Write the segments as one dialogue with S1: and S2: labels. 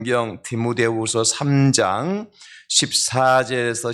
S1: 성경 디모데후서 3장 14절에서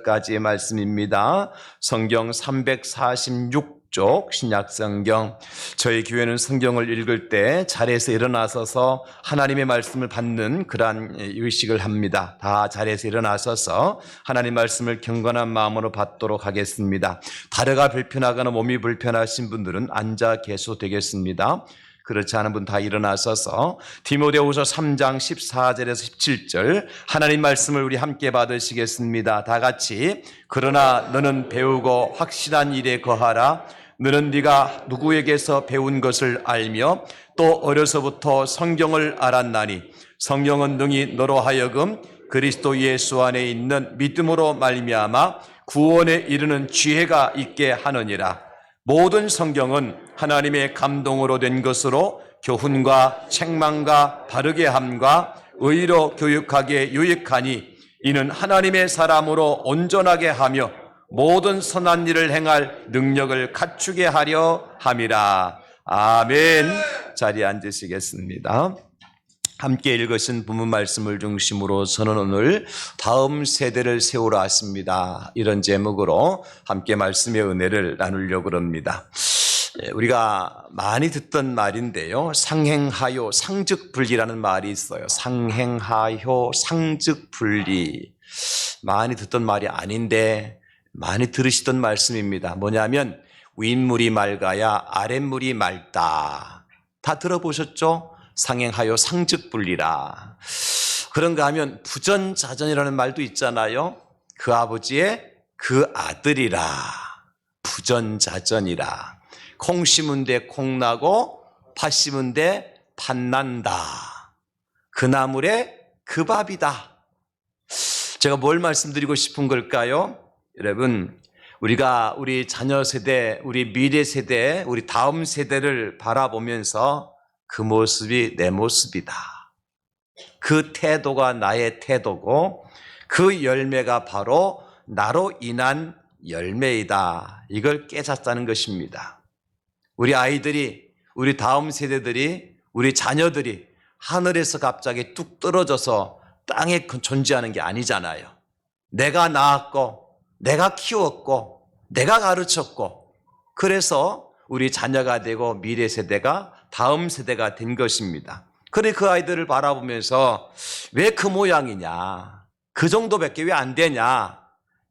S1: 17절까지의 말씀입니다. 성경 346쪽 신약성경. 저희 교회는 성경을 읽을 때 자리에서 일어나서서 하나님의 말씀을 받는 그러한 의식을 합니다. 다 자리에서 일어나서서 하나님 말씀을 경건한 마음으로 받도록 하겠습니다. 다리가 불편하거나 몸이 불편하신 분들은 앉아 계셔도 되겠습니다. 그렇지 않은 분 다 일어나셔서 디모데후서 3장 14절에서 17절 하나님 말씀을 우리 함께 받으시겠습니다. 다 같이. 그러나 너는 배우고 확실한 일에 거하라. 너는 네가 누구에게서 배운 것을 알며 또 어려서부터 성경을 알았나니 성경은 능히 너로 하여금 그리스도 예수 안에 있는 믿음으로 말미암아 구원에 이르는 지혜가 있게 하느니라. 모든 성경은 하나님의 감동으로 된 것으로 교훈과 책망과 바르게 함과 의로 교육하기에 유익하니 이는 하나님의 사람으로 온전하게 하며 모든 선한 일을 행할 능력을 갖추게 하려 함이라. 아멘. 자리에 앉으시겠습니다. 함께 읽으신 본문 말씀을 중심으로 저는 오늘 다음 세대를 세우라 하십니다. 이런 제목으로 함께 말씀의 은혜를 나누려고 합니다. 우리가 많이 듣던 말인데요. 상행하요 상즉분리라는 말이 있어요. 상행하요 상즉분리. 많이 듣던 말이 아닌데 많이 들으시던 말씀입니다. 뭐냐면 윗물이 맑아야 아랫물이 맑다. 다 들어보셨죠? 상행하여 상즉분리라. 그런가 하면 부전자전이라는 말도 있잖아요. 그 아버지의 그 아들이라. 부전자전이라. 콩 심은 데 콩 나고 팥 심은 데 팥 난다. 그 나물에 그 밥이다. 제가 뭘 말씀드리고 싶은 걸까요? 여러분, 우리가 우리 자녀 세대, 우리 미래 세대, 우리 다음 세대를 바라보면서 그 모습이 내 모습이다. 그 태도가 나의 태도고 그 열매가 바로 나로 인한 열매이다. 이걸 깨닫자는 것입니다. 우리 아이들이, 우리 다음 세대들이, 우리 자녀들이 하늘에서 갑자기 뚝 떨어져서 땅에 존재하는 게 아니잖아요. 내가 낳았고 내가 키웠고 내가 가르쳤고 그래서 우리 자녀가 되고 미래 세대가 다음 세대가 된 것입니다. 그래 그 아이들을 바라보면서 왜 그 모양이냐, 그 정도밖에 왜 안 되냐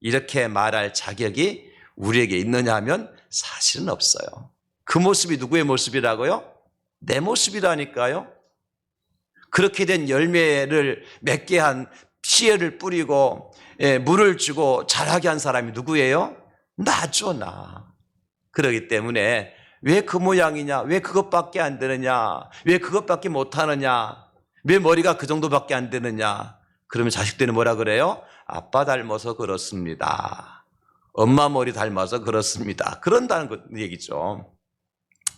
S1: 이렇게 말할 자격이 우리에게 있느냐 하면 사실은 없어요. 그 모습이 누구의 모습이라고요? 내 모습이라니까요. 그렇게 된 열매를 맺게 한 씨를 뿌리고 물을 주고 자라게 한 사람이 누구예요? 나죠, 나. 그렇기 때문에 왜 그 모양이냐? 왜 그것밖에 안 되느냐? 왜 그것밖에 못하느냐? 왜 머리가 그 정도밖에 안 되느냐? 그러면 자식들은 뭐라 그래요? 아빠 닮아서 그렇습니다. 엄마 머리 닮아서 그렇습니다. 그런다는 얘기죠.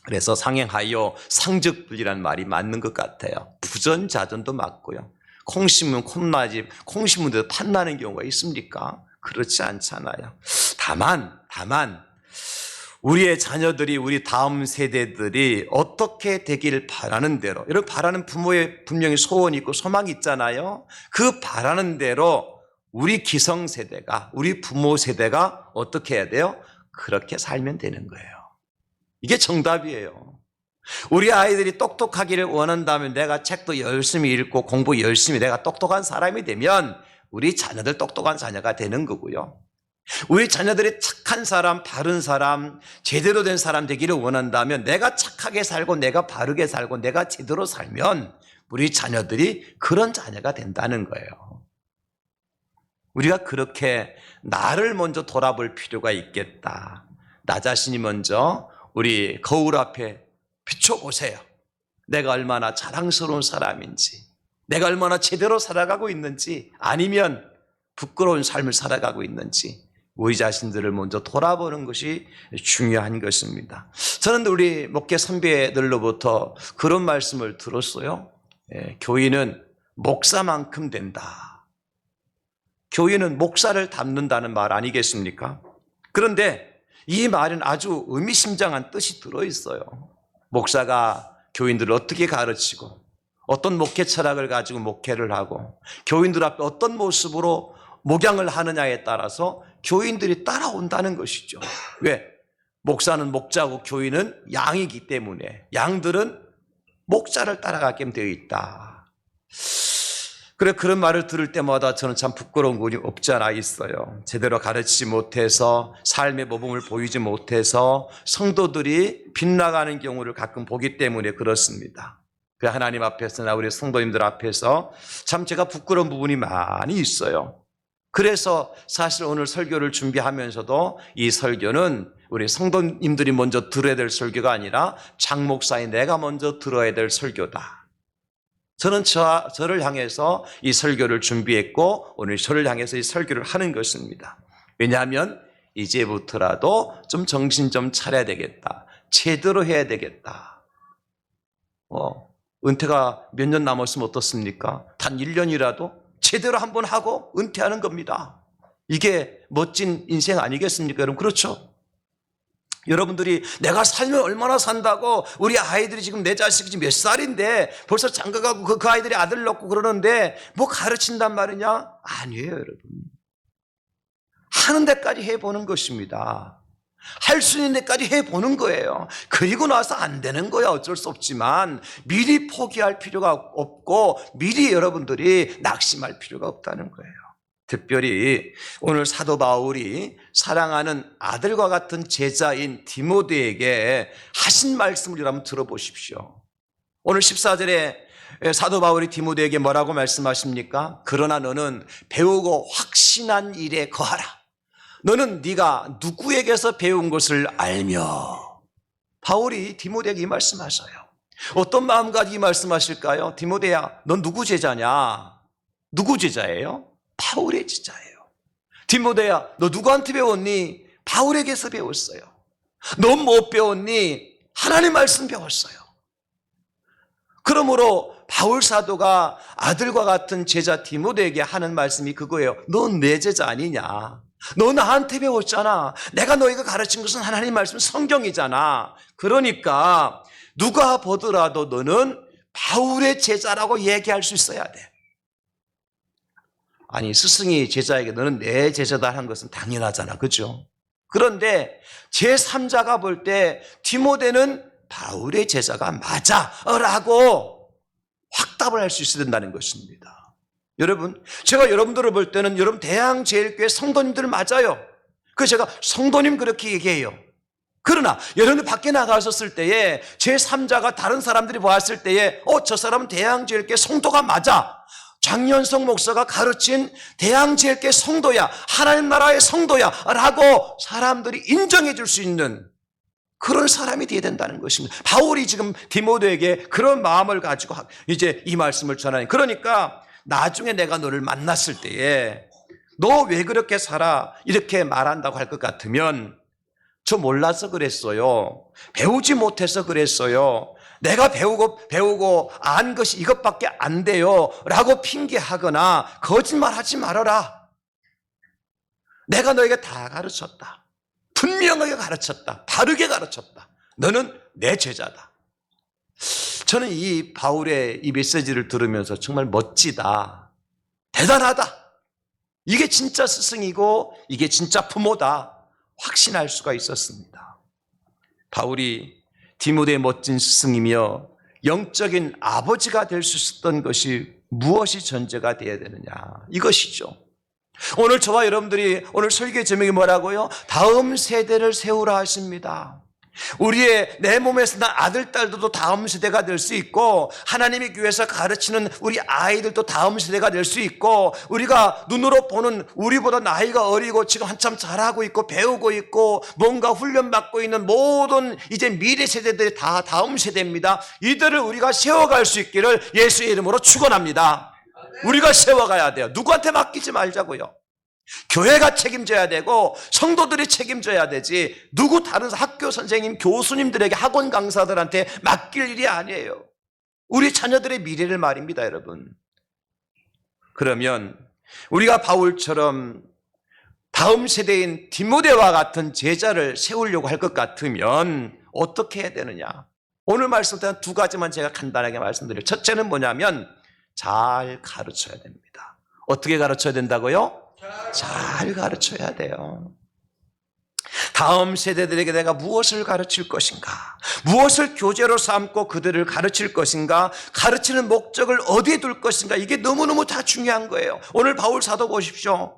S1: 그래서 상행하여 상즉분리라는 말이 맞는 것 같아요. 부전자전도 맞고요. 콩 심으면 콩나지, 콩 심은 데도 팥 나는 경우가 있습니까? 그렇지 않잖아요. 다만 우리의 자녀들이, 우리 다음 세대들이 어떻게 되길 바라는 대로, 여러분 바라는 부모의 분명히 소원이 있고 소망이 있잖아요. 그 바라는 대로 우리 기성세대가, 우리 부모 세대가 어떻게 해야 돼요? 그렇게 살면 되는 거예요. 이게 정답이에요. 우리 아이들이 똑똑하기를 원한다면 내가 책도 열심히 읽고 공부 열심히 내가 똑똑한 사람이 되면 우리 자녀들 똑똑한 자녀가 되는 거고요. 우리 자녀들이 착한 사람, 바른 사람, 제대로 된 사람 되기를 원한다면 내가 착하게 살고 내가 바르게 살고 내가 제대로 살면 우리 자녀들이 그런 자녀가 된다는 거예요. 우리가 그렇게 나를 먼저 돌아볼 필요가 있겠다. 나 자신이 먼저 우리 거울 앞에 비춰보세요. 내가 얼마나 자랑스러운 사람인지, 내가 얼마나 제대로 살아가고 있는지, 아니면 부끄러운 삶을 살아가고 있는지 우리 자신들을 먼저 돌아보는 것이 중요한 것입니다. 저는 우리 목회 선배들로부터 그런 말씀을 들었어요. 교인은 목사만큼 된다. 교인은 목사를 닮는다는 말 아니겠습니까? 그런데 이 말은 아주 의미심장한 뜻이 들어있어요. 목사가 교인들을 어떻게 가르치고 어떤 목회 철학을 가지고 목회를 하고 교인들 앞에 어떤 모습으로 목양을 하느냐에 따라서 교인들이 따라온다는 것이죠. 왜? 목사는 목자고 교인은 양이기 때문에 양들은 목자를 따라가게 되어 있다. 그래, 그런 말을 들을 때마다 저는 참 부끄러운 분이 없지 않아 있어요. 제대로 가르치지 못해서 삶의 모범을 보이지 못해서 성도들이 빗나가는 경우를 가끔 보기 때문에 그렇습니다. 그 하나님 앞에서나 우리 성도님들 앞에서 참 제가 부끄러운 부분이 많이 있어요. 그래서 사실 오늘 설교를 준비하면서도 이 설교는 우리 성도님들이 먼저 들어야 될 설교가 아니라 장 목사인 내가 먼저 들어야 될 설교다. 저는 저를 향해서 이 설교를 준비했고 오늘 저를 향해서 이 설교를 하는 것입니다. 왜냐하면 이제부터라도 좀 정신 좀 차려야 되겠다. 제대로 해야 되겠다. 은퇴가 몇 년 남았으면 어떻습니까? 단 1년이라도 제대로 한번 하고 은퇴하는 겁니다. 이게 멋진 인생 아니겠습니까? 여러분, 그렇죠? 여러분들이 내가 살면 얼마나 산다고, 우리 아이들이 지금 내 자식이 지금 몇 살인데 벌써 장가가고 그 아이들이 아들 낳고 그러는데 뭐 가르친단 말이냐? 아니에요, 여러분. 하는 데까지 해보는 것입니다. 할 수 있는 데까지 해보는 거예요. 그리고 나서 안 되는 거야 어쩔 수 없지만 미리 포기할 필요가 없고 미리 여러분들이 낙심할 필요가 없다는 거예요. 특별히 오늘 사도 바울이 사랑하는 아들과 같은 제자인 디모데에게 하신 말씀을 한번 들어보십시오. 오늘 14절에 사도 바울이 디모데에게 뭐라고 말씀하십니까? 그러나 너는 배우고 확신한 일에 거하라. 너는 네가 누구에게서 배운 것을 알며. 바울이 디모데에게 이 말씀하셔요. 어떤 마음가짐 이 말씀하실까요? 디모데야, 넌 누구 제자냐? 누구 제자예요? 바울의 제자예요. 디모데야, 너 누구한테 배웠니? 바울에게서 배웠어요. 넌 못 배웠니? 하나님 말씀 배웠어요. 그러므로 바울 사도가 아들과 같은 제자 디모데에게 하는 말씀이 그거예요. 넌 내 제자 아니냐? 너 나한테 배웠잖아. 내가 너희가 가르친 것은 하나님 말씀 성경이잖아. 그러니까 누가 보더라도 너는 바울의 제자라고 얘기할 수 있어야 돼. 아니, 스승이 제자에게 너는 내 제자다 하는 것은 당연하잖아. 그죠? 그런데 제3자가 볼 때 디모데는 바울의 제자가 맞아 라고 확답을 할 수 있어야 된다는 것입니다. 여러분, 제가 여러분들을 볼 때는 여러분 대양제일교회 성도님들 맞아요. 그래서 제가 성도님 그렇게 얘기해요. 그러나 여러분들 밖에 나가셨을 때에 제3자가 다른 사람들이 보았을 때에 저 사람은 대양제일교회 성도가 맞아. 장년성 목사가 가르친 대양제일교회 성도야, 하나님 나라의 성도야 라고 사람들이 인정해 줄 수 있는 그런 사람이 되어야 된다는 것입니다. 바울이 지금 디모데에게 그런 마음을 가지고 이제 이 말씀을 전하니, 그러니까 나중에 내가 너를 만났을 때에 너 왜 그렇게 살아? 이렇게 말한다고 할 것 같으면 저 몰라서 그랬어요. 배우지 못해서 그랬어요. 내가 배우고 안 것이 이것밖에 안 돼요 라고 핑계하거나 거짓말하지 말아라. 내가 너에게 다 가르쳤다. 분명하게 가르쳤다. 바르게 가르쳤다. 너는 내 제자다. 저는 이 바울의 이 메시지를 들으면서 정말 멋지다. 대단하다. 이게 진짜 스승이고 이게 진짜 부모다. 확신할 수가 있었습니다. 바울이 디모데의 멋진 스승이며 영적인 아버지가 될 수 있었던 것이 무엇이 전제가 되어야 되느냐, 이것이죠. 오늘 저와 여러분들이 오늘 설교의 제목이 뭐라고요? 다음 세대를 세우라 하십니다. 우리의 내 몸에서 난 아들, 딸들도 다음 세대가 될 수 있고 하나님의 교회에서 가르치는 우리 아이들도 다음 세대가 될 수 있고 우리가 눈으로 보는 우리보다 나이가 어리고 지금 한참 잘하고 있고 배우고 있고 뭔가 훈련받고 있는 모든 이제 미래 세대들이 다 다음 세대입니다. 이들을 우리가 세워갈 수 있기를 예수의 이름으로 축원합니다. 우리가 세워가야 돼요. 누구한테 맡기지 말자고요. 교회가 책임져야 되고 성도들이 책임져야 되지 누구 다른 학교 선생님, 교수님들에게 학원 강사들한테 맡길 일이 아니에요. 우리 자녀들의 미래를 말입니다, 여러분. 그러면 우리가 바울처럼 다음 세대인 디모데와 같은 제자를 세우려고 할 것 같으면 어떻게 해야 되느냐? 오늘 말씀 때는 두 가지만 제가 간단하게 말씀드려요. 첫째는 뭐냐면 잘 가르쳐야 됩니다. 어떻게 가르쳐야 된다고요? 잘 가르쳐야 돼요. 다음 세대들에게 내가 무엇을 가르칠 것인가? 무엇을 교재로 삼고 그들을 가르칠 것인가? 가르치는 목적을 어디에 둘 것인가? 이게 너무너무 다 중요한 거예요. 오늘 바울 사도 보십시오.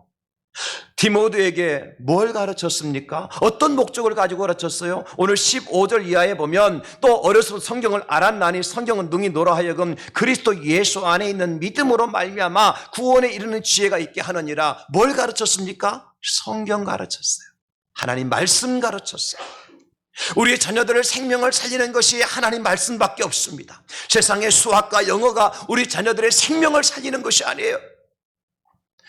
S1: 디모데에게 뭘 가르쳤습니까? 어떤 목적을 가지고 가르쳤어요? 오늘 15절 이하에 보면 또 어려서 성경을 알았나니 성경은 능히 너로 하여금 그리스도 예수 안에 있는 믿음으로 말미암아 구원에 이르는 지혜가 있게 하느니라. 뭘 가르쳤습니까? 성경 가르쳤어요. 하나님 말씀 가르쳤어요. 우리의 자녀들의 생명을 살리는 것이 하나님 말씀밖에 없습니다. 세상의 수학과 영어가 우리 자녀들의 생명을 살리는 것이 아니에요.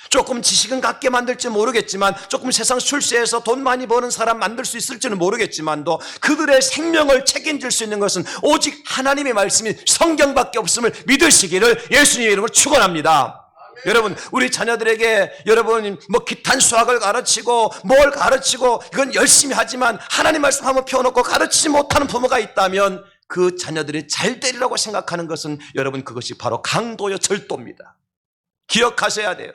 S1: 조금 지식은 갖게 만들지 모르겠지만, 조금 세상 출세해서 돈 많이 버는 사람 만들 수 있을지는 모르겠지만도 그들의 생명을 책임질 수 있는 것은 오직 하나님의 말씀이 성경밖에 없음을 믿으시기를 예수님의 이름으로 축원합니다. 여러분, 우리 자녀들에게 여러분 기탄 수학을 가르치고 뭘 가르치고 이건 열심히 하지만 하나님 말씀 한번 펴놓고 가르치지 못하는 부모가 있다면 그 자녀들이 잘 되리라고 생각하는 것은 여러분 그것이 바로 강도요 절도입니다. 기억하셔야 돼요.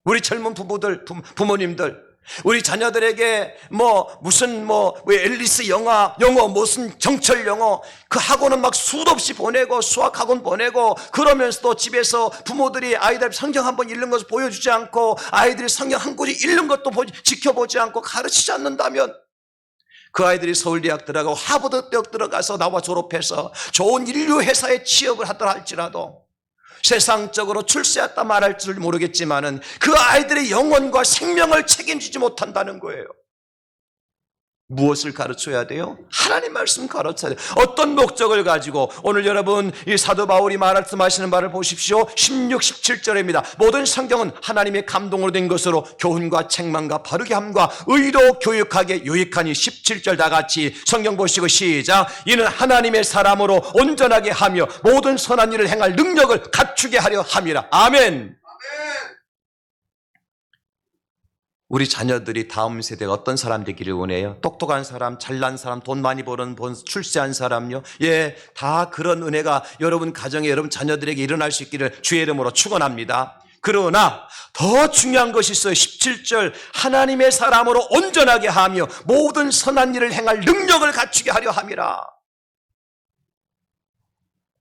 S1: 우리 젊은 부부들, 부모님들, 우리 자녀들에게 무슨 앨리스 영어 무슨 정철 영어 그 학원은 막 수도 없이 보내고 수학 학원 보내고 그러면서도 집에서 부모들이 아이들 성경 한번 읽는 것을 보여주지 않고 아이들이 성경 한 구절 읽는 것도 지켜보지 않고 가르치지 않는다면 그 아이들이 서울대학 들어가고 하버드 대학 들어가서 나와 졸업해서 좋은 인류 회사에 취업을 하더라 할지라도 세상적으로 출세했다 말할 줄 모르겠지만은 그 아이들의 영혼과 생명을 책임지지 못한다는 거예요. 무엇을 가르쳐야 돼요? 하나님 말씀 가르쳐야 돼요. 어떤 목적을 가지고 오늘 여러분 이 사도 바울이 말씀하시는 바를 보십시오. 16, 17절입니다. 모든 성경은 하나님의 감동으로 된 것으로 교훈과 책망과 바르게 함과 의로 교육하게 유익하니 17절 다 같이 성경 보시고 시작. 이는 하나님의 사람으로 온전하게 하며 모든 선한 일을 행할 능력을 갖추게 하려 함이라. 아멘. 우리 자녀들이 다음 세대가 어떤 사람 되기를 원해요? 똑똑한 사람, 잘난 사람, 돈 많이 버는 출세한 사람요? 예, 다 그런 은혜가 여러분 가정에 여러분 자녀들에게 일어날 수 있기를 주의 이름으로 축원합니다. 그러나 더 중요한 것이 있어요. 17절 하나님의 사람으로 온전하게 하며 모든 선한 일을 행할 능력을 갖추게 하려 함이라.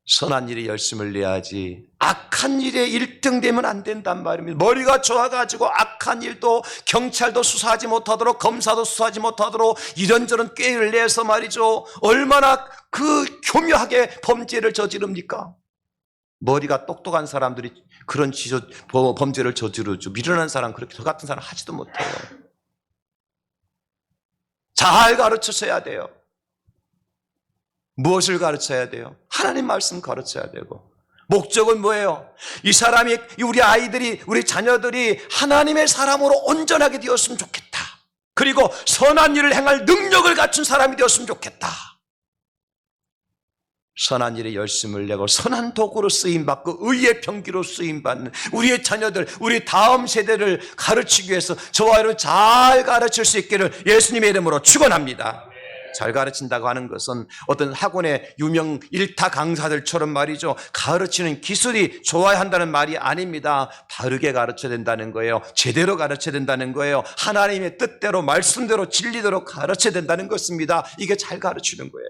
S1: 선한 일에 열심을 내야지 악한 일에 1등 되면 안 된단 말입니다. 머리가 좋아가지고 악한 일도 경찰도 수사하지 못하도록 검사도 수사하지 못하도록 이런저런 꾀를 내서 말이죠. 얼마나 그 교묘하게 범죄를 저지릅니까? 머리가 똑똑한 사람들이 그런 범죄를 저지르죠. 미련한 사람 그렇게 저 같은 사람 하지도 못해요. 잘 가르쳐서야 돼요. 무엇을 가르쳐야 돼요? 하나님 말씀 가르쳐야 되고 목적은 뭐예요? 이 사람이 우리 아이들이 우리 자녀들이 하나님의 사람으로 온전하게 되었으면 좋겠다. 그리고 선한 일을 행할 능력을 갖춘 사람이 되었으면 좋겠다. 선한 일에 열심을 내고 선한 도구로 쓰임받고 의의 병기로 쓰임받는 우리의 자녀들, 우리 다음 세대를 가르치기 위해서 저와 여러분 잘 가르칠 수 있기를 예수님의 이름으로 축원합니다. 잘 가르친다고 하는 것은 어떤 학원의 유명 일타 강사들처럼 말이죠. 가르치는 기술이 좋아야 한다는 말이 아닙니다. 바르게 가르쳐야 된다는 거예요. 제대로 가르쳐야 된다는 거예요. 하나님의 뜻대로 말씀대로 진리대로 가르쳐야 된다는 것입니다. 이게 잘 가르치는 거예요.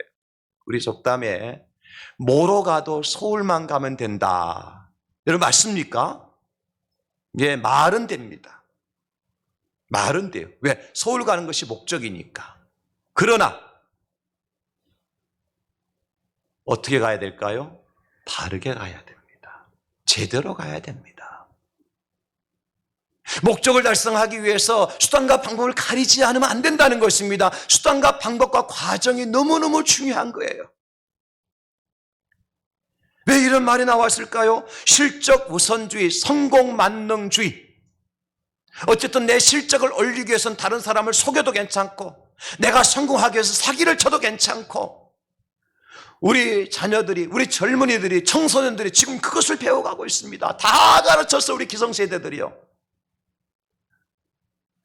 S1: 우리 속담에 뭐로 가도 서울만 가면 된다. 여러분 맞습니까? 예, 말은 됩니다. 말은 돼요. 왜? 서울 가는 것이 목적이니까. 그러나 어떻게 가야 될까요? 바르게 가야 됩니다. 제대로 가야 됩니다. 목적을 달성하기 위해서 수단과 방법을 가리지 않으면 안 된다는 것입니다. 수단과 방법과 과정이 너무너무 중요한 거예요. 왜 이런 말이 나왔을까요? 실적 우선주의, 성공 만능주의. 어쨌든 내 실적을 올리기 위해서는 다른 사람을 속여도 괜찮고 내가 성공하기 위해서 사기를 쳐도 괜찮고 우리 자녀들이, 우리 젊은이들이, 청소년들이 지금 그것을 배워가고 있습니다. 다 가르쳤어, 우리 기성세대들이요.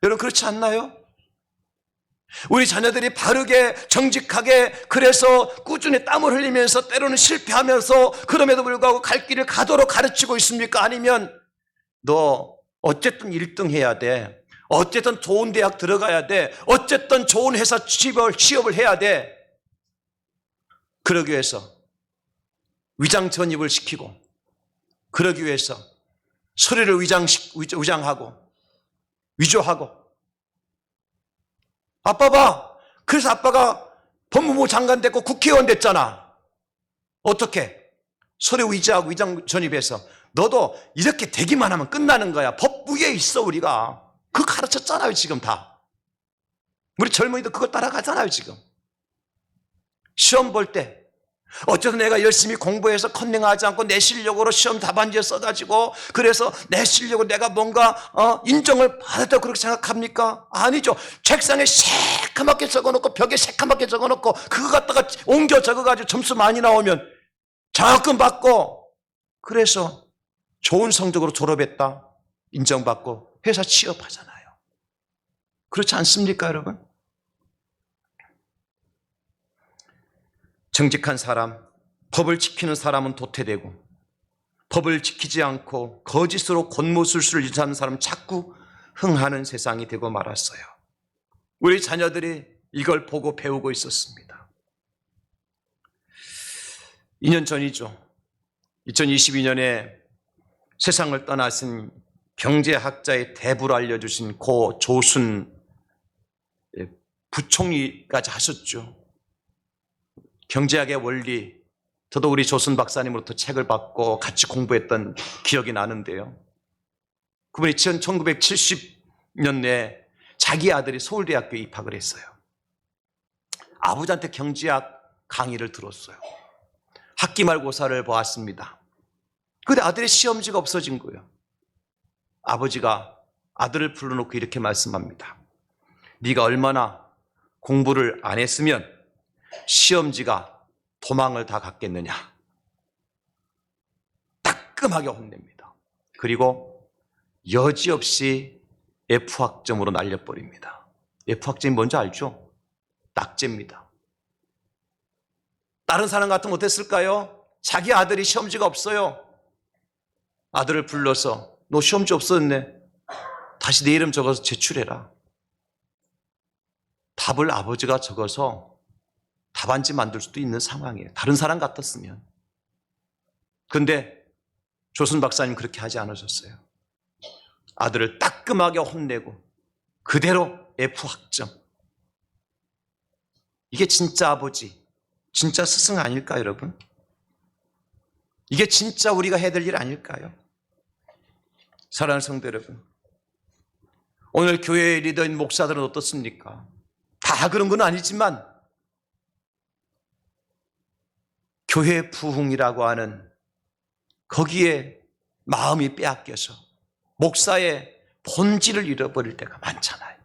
S1: 여러분 그렇지 않나요? 우리 자녀들이 바르게 정직하게 그래서 꾸준히 땀을 흘리면서 때로는 실패하면서 그럼에도 불구하고 갈 길을 가도록 가르치고 있습니까? 아니면 너 어쨌든 1등 해야 돼. 어쨌든 좋은 대학 들어가야 돼. 어쨌든 좋은 회사 취업을 해야 돼. 그러기 위해서 위장 전입을 시키고 그러기 위해서 서류를 위장하고 위조하고 아빠 봐. 그래서 아빠가 법무부 장관 됐고 국회의원 됐잖아. 어떻게? 서류 위조하고 위장 전입해서 너도 이렇게 되기만 하면 끝나는 거야. 법 위에 있어 우리가. 그거 가르쳤잖아요 지금 다. 우리 젊은이도 그거 따라가잖아요 지금. 시험 볼 때 어쨌든 내가 열심히 공부해서 컨닝하지 않고 내 실력으로 시험 답안지에 써가지고 그래서 내 실력으로 내가 뭔가 인정을 받았다고 그렇게 생각합니까? 아니죠. 책상에 새카맣게 적어놓고 벽에 새카맣게 적어놓고 그거 갖다가 옮겨 적어가지고 점수 많이 나오면 장학금 받고 그래서 좋은 성적으로 졸업했다 인정받고 회사 취업하잖아요. 그렇지 않습니까 여러분? 정직한 사람, 법을 지키는 사람은 도태되고 법을 지키지 않고 거짓으로 권모술수를 유지하는 사람은 자꾸 흥하는 세상이 되고 말았어요. 우리 자녀들이 이걸 보고 배우고 있었습니다. 2년 전이죠. 2022년에 세상을 떠나신 경제학자의 대부를 알려주신 고 조순 부총리까지 하셨죠. 경제학의 원리, 저도 우리 조순 박사님으로부터 책을 받고 같이 공부했던 기억이 나는데요. 그분이 1970년대에 자기 아들이 서울대학교에 입학을 했어요. 아버지한테 경제학 강의를 들었어요. 학기 말고사를 보았습니다. 그런데 아들의 시험지가 없어진 거예요. 아버지가 아들을 불러놓고 이렇게 말씀합니다. 네가 얼마나 공부를 안 했으면 시험지가 도망을 다 갔겠느냐. 따끔하게 혼냅니다. 그리고 여지없이 F학점으로 날려버립니다. F학점이 뭔지 알죠? 낙제입니다. 다른 사람 같으면 어땠을까요? 자기 아들이 시험지가 없어요. 아들을 불러서 너 시험지 없었네. 다시 내 이름 적어서 제출해라. 답을 아버지가 적어서 답안지 만들 수도 있는 상황이에요. 다른 사람 같았으면. 그런데 조순 박사님 그렇게 하지 않으셨어요. 아들을 따끔하게 혼내고 그대로 F학점. 이게 진짜 아버지, 진짜 스승 아닐까요, 여러분? 이게 진짜 우리가 해야 될 일 아닐까요? 사랑하는 성도 여러분, 오늘 교회의 리더인 목사들은 어떻습니까? 다 그런 건 아니지만 교회 부흥이라고 하는 거기에 마음이 빼앗겨서 목사의 본질을 잃어버릴 때가 많잖아요.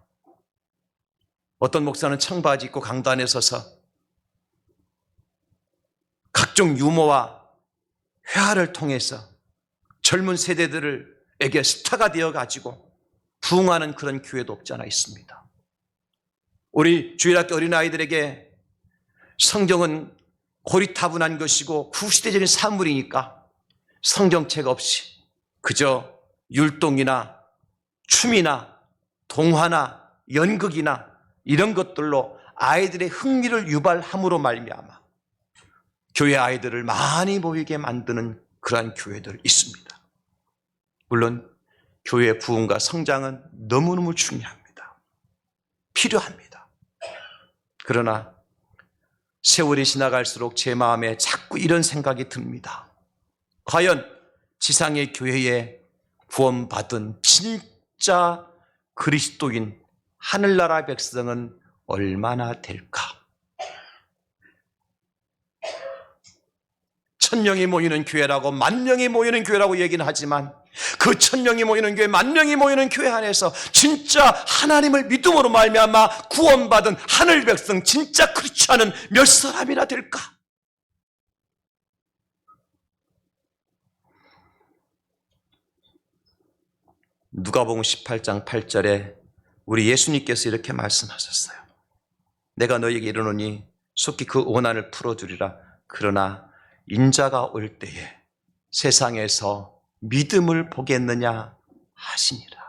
S1: 어떤 목사는 청바지 입고 강단에 서서 각종 유머와 회화를 통해서 젊은 세대들에게 스타가 되어가지고 부흥하는 그런 교회도 없지 않아 있습니다. 우리 주일학교 어린아이들에게 성경은 고리타분한 것이고 구시대적인 산물이니까 성경책 없이 그저 율동이나 춤이나 동화나 연극이나 이런 것들로 아이들의 흥미를 유발함으로 말미암아 교회 아이들을 많이 모이게 만드는 그러한 교회들 있습니다. 물론 교회의 부흥과 성장은 너무너무 중요합니다. 필요합니다. 그러나 세월이 지나갈수록 제 마음에 자꾸 이런 생각이 듭니다. 과연 지상의 교회에 구원받은 진짜 그리스도인 하늘나라 백성은 얼마나 될까? 1000명이 모이는 교회라고 10,000명이 모이는 교회라고 얘기는 하지만 그 1000명이 모이는 교회, 10,000명이 모이는 교회 안에서 진짜 하나님을 믿음으로 말미암아 구원받은 하늘 백성, 진짜 크리스찬은 몇 사람이나 될까? 누가복음 18장 8절에 우리 예수님께서 이렇게 말씀하셨어요. 내가 너에게 이르노니 속히 그 원한을 풀어주리라. 그러나 인자가 올 때에 세상에서 믿음을 보겠느냐 하시니라.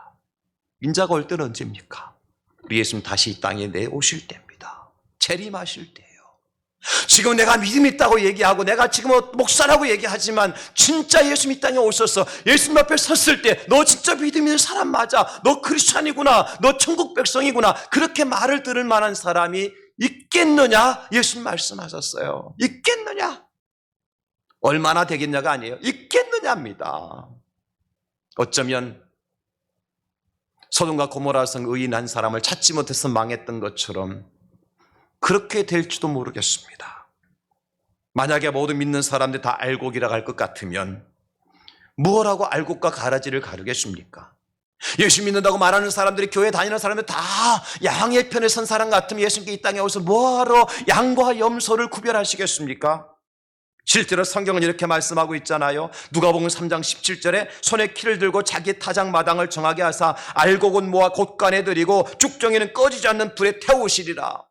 S1: 인자가 올 때는 언제입니까? 우리 예수님 다시 이 땅에 내오실 때입니다. 재림하실 때예요. 지금 내가 믿음이 있다고 얘기하고 내가 지금 목사라고 얘기하지만 진짜 예수님 이 땅에 오셔서 예수님 앞에 섰을 때 너 진짜 믿음 있는 사람 맞아, 너 크리스찬이구나, 너 천국 백성이구나, 그렇게 말을 들을 만한 사람이 있겠느냐? 예수님 말씀하셨어요. 있겠느냐? 얼마나 되겠냐가 아니에요. 있겠느냐입니다. 어쩌면 소돔과 고모라 성 의인 한 사람을 찾지 못해서 망했던 것처럼 그렇게 될지도 모르겠습니다. 만약에 모두 믿는 사람들 다 알곡이라 할 것 같으면 무엇하고 알곡과 가라지를 가르겠습니까? 예수 믿는다고 말하는 사람들이, 교회 다니는 사람들 다 양의 편에 선 사람 같으면 예수님께 이 땅에 오셔서 뭐하러 양과 염소를 구별하시겠습니까? 실제로 성경은 이렇게 말씀하고 있잖아요. 누가복음 3장 17절에 손에 키를 들고 자기 타작 마당을 정하게 하사 알곡은 모아 곳간에 들이고 죽정이는 꺼지지 않는 불에 태우시리라.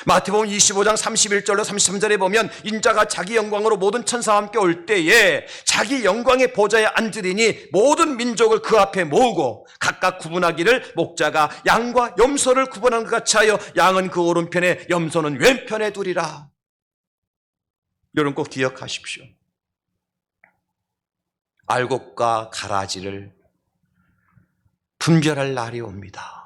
S1: 마태복음 25장 31절로 33절에 보면 인자가 자기 영광으로 모든 천사와 함께 올 때에 자기 영광의 보좌에 앉으리니 모든 민족을 그 앞에 모으고 각각 구분하기를 목자가 양과 염소를 구분하는 것 같이 하여 양은 그 오른편에 염소는 왼편에 두리라. 여러분 꼭 기억하십시오. 알곡과 가라지를 분별할 날이 옵니다.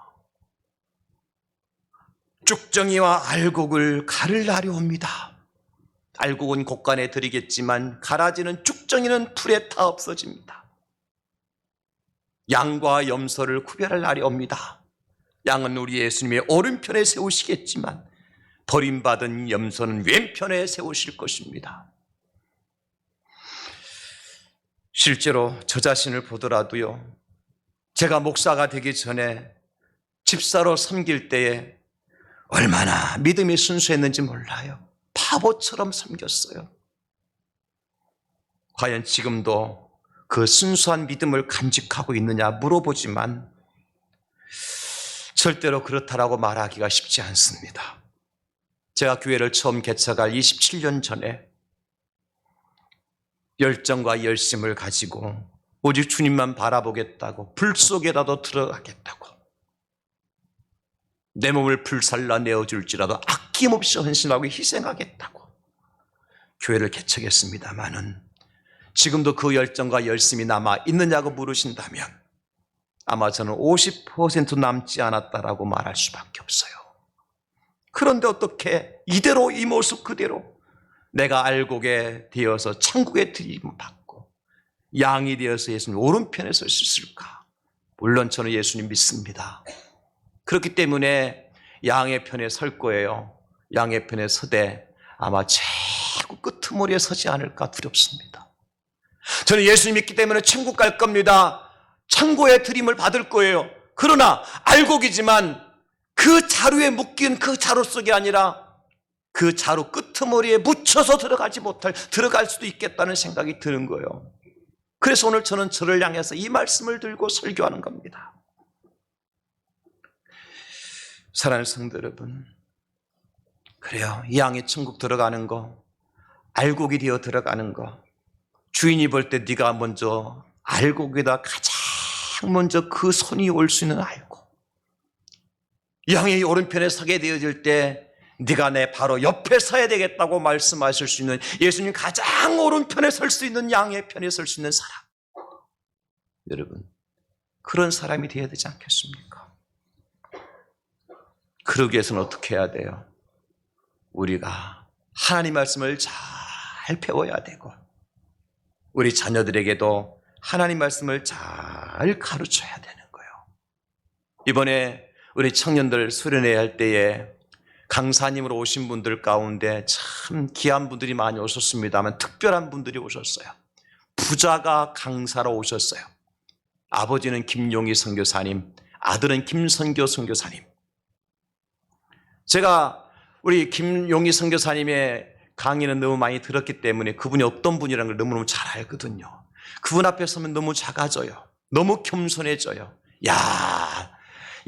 S1: 쭉정이와 알곡을 가를 날이 옵니다. 알곡은 곳간에 들이겠지만 가라지는, 쭉정이는 풀에 타 없어집니다. 양과 염소를 구별할 날이 옵니다. 양은 우리 예수님의 오른편에 세우시겠지만 버림받은 염소는 왼편에 세우실 것입니다. 실제로 저 자신을 보더라도요, 제가 목사가 되기 전에 집사로 섬길 때에 얼마나 믿음이 순수했는지 몰라요. 바보처럼 섬겼어요. 과연 지금도 그 순수한 믿음을 간직하고 있느냐 물어보지만 절대로 그렇다라고 말하기가 쉽지 않습니다. 제가 교회를 처음 개척할 27년 전에 열정과 열심을 가지고 오직 주님만 바라보겠다고, 불 속에라도 들어가겠다고, 내 몸을 불살라 내어줄지라도 아낌없이 헌신하고 희생하겠다고 교회를 개척했습니다마는 지금도 그 열정과 열심이 남아 있느냐고 물으신다면 아마 저는 50% 남지 않았다라고 말할 수밖에 없어요. 그런데 어떻게 이대로, 이 모습 그대로 내가 알곡에 되어서 천국에 들이김 받고 양이 되어서 예수님 오른편에 설 수 있을까? 물론 저는 예수님 믿습니다. 그렇기 때문에 양의 편에 설 거예요. 양의 편에 서되 아마 최고 끄트머리에 서지 않을까 두렵습니다. 저는 예수님 믿기 때문에 천국 갈 겁니다. 천국의 드림을 받을 거예요. 그러나 알곡이지만 그 자루에 묶인 그 자루 속이 아니라 그 자루 끄트머리에 묻혀서 들어갈 수도 있겠다는 생각이 드는 거예요. 그래서 오늘 저는 저를 향해서 이 말씀을 들고 설교하는 겁니다. 사랑하는 성도 여러분, 그래요. 이 양의 천국 들어가는 거, 알곡이 되어 들어가는 거, 주인이 볼 때 네가 먼저 알곡에다 가장 먼저 그 손이 올 수 있는 알곡, 양의 오른편에 서게 되어질 때 네가 내 바로 옆에 서야 되겠다고 말씀하실 수 있는, 예수님 가장 오른편에 설 수 있는, 양의 편에 설 수 있는 사람, 여러분 그런 사람이 되어야 되지 않겠습니까? 그러기 위해서는 어떻게 해야 돼요? 우리가 하나님 말씀을 잘 배워야 되고 우리 자녀들에게도 하나님 말씀을 잘 가르쳐야 되는 거예요. 이번에 우리 청년들 수련회 할 때에 강사님으로 오신 분들 가운데 참 귀한 분들이 많이 오셨습니다만 특별한 분들이 오셨어요. 부자가 강사로 오셨어요. 아버지는 김용희 선교사님, 아들은 김선교 선교사님. 제가 우리 김용희 선교사님의 강의는 너무 많이 들었기 때문에 그분이 어떤 분이라는 걸 너무너무 잘 알거든요. 그분 앞에 서면 너무 작아져요. 너무 겸손해져요. 야,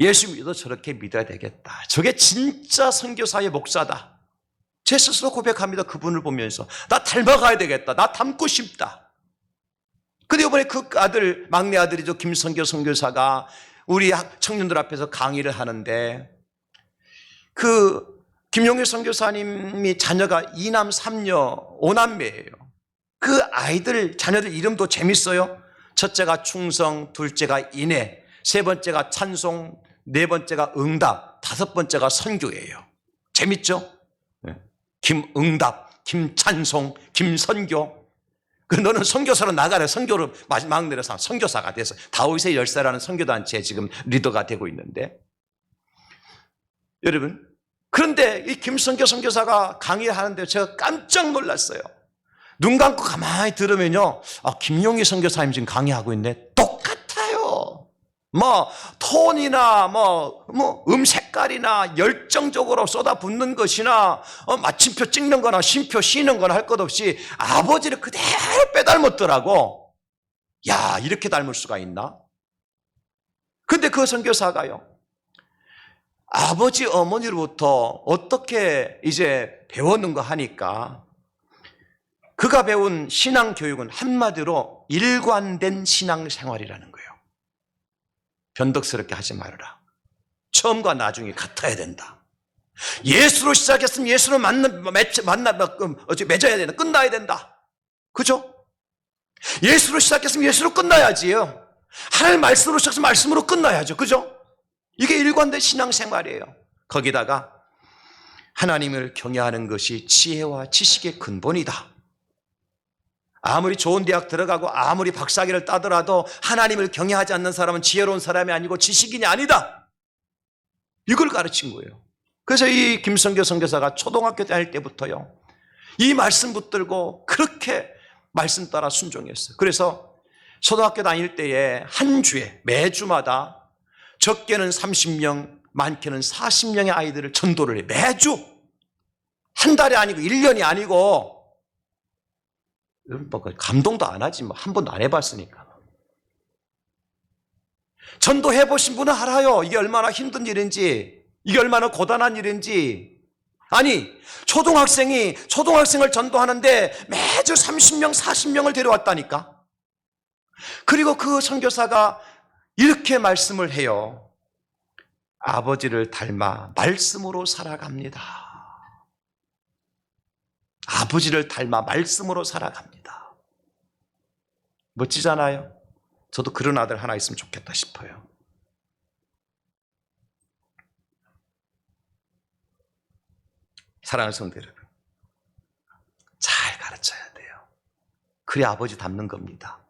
S1: 예수 믿어도 저렇게 믿어야 되겠다. 저게 진짜 선교사의 목사다. 제 스스로 고백합니다. 그분을 보면서 나 닮아가야 되겠다. 나 닮고 싶다. 근데 이번에 그 아들, 막내 아들이죠. 김선교 선교사가 우리 청년들 앞에서 강의를 하는데 그 김용일 선교사님이 자녀가 2남 3녀 5남매예요. 그 아이들 자녀들 이름도 재밌어요. 첫째가 충성, 둘째가 인애, 세 번째가 찬송, 네 번째가 응답, 다섯 번째가 선교예요. 재밌죠? 김응답, 김찬송, 김선교. 그 너는 선교사로 나가래. 선교를 마지막 내려서 선교사가 돼서 다윗의 열사라는 선교단체에 지금 리더가 되고 있는데, 여러분, 그런데 이 김선교 선교사가 강의를 하는데 제가 깜짝 놀랐어요. 눈 감고 가만히 들으면요, 김용희 선교사님 지금 강의하고 있네. 똑같아요. 톤이나 색깔이나 열정적으로 쏟아붓는 것이나 마침표 찍는 거나 쉼표 쉬는 거나 할 것 없이 아버지를 그대로 빼닮았더라고. 야, 이렇게 닮을 수가 있나? 근데 그 선교사가요, 아버지 어머니로부터 어떻게 이제 배웠는가 하니까 그가 배운 신앙 교육은 한마디로 일관된 신앙 생활이라는 거예요. 변덕스럽게 하지 말아라. 처음과 나중이 같아야 된다. 예수로 시작했으면 예수를 맺어야 된다. 끝나야 된다. 그죠? 예수로 시작했으면 예수로 끝나야지요. 하나님 말씀으로 시작해서 말씀으로 끝나야죠. 그죠? 이게 일관된 신앙생활이에요. 거기다가 하나님을 경외하는 것이 지혜와 지식의 근본이다. 아무리 좋은 대학 들어가고 아무리 박사학위를 따더라도 하나님을 경외하지 않는 사람은 지혜로운 사람이 아니고 지식인이 아니다. 이걸 가르친 거예요. 그래서 이 김선교 선교사가 초등학교 다닐 때부터요, 이 말씀 붙들고 그렇게 말씀 따라 순종했어요. 그래서 초등학교 다닐 때에 한 주에 매주마다 적게는 30명, 많게는 40명의 아이들을 전도를 해요. 매주. 한 달이 아니고 1년이 아니고. 감동도 안 하지. 한 번도 안 해봤으니까. 전도해보신 분은 알아요. 이게 얼마나 힘든 일인지, 이게 얼마나 고단한 일인지. 아니, 초등학생을 전도하는데 매주 30명, 40명을 데려왔다니까. 그리고 그 선교사가 이렇게 말씀을 해요. 아버지를 닮아 말씀으로 살아갑니다. 아버지를 닮아 말씀으로 살아갑니다. 멋지잖아요? 저도 그런 아들 하나 있으면 좋겠다 싶어요. 사랑하는 성도 여러분, 잘 가르쳐야 돼요. 그래 아버지 닮는 겁니다.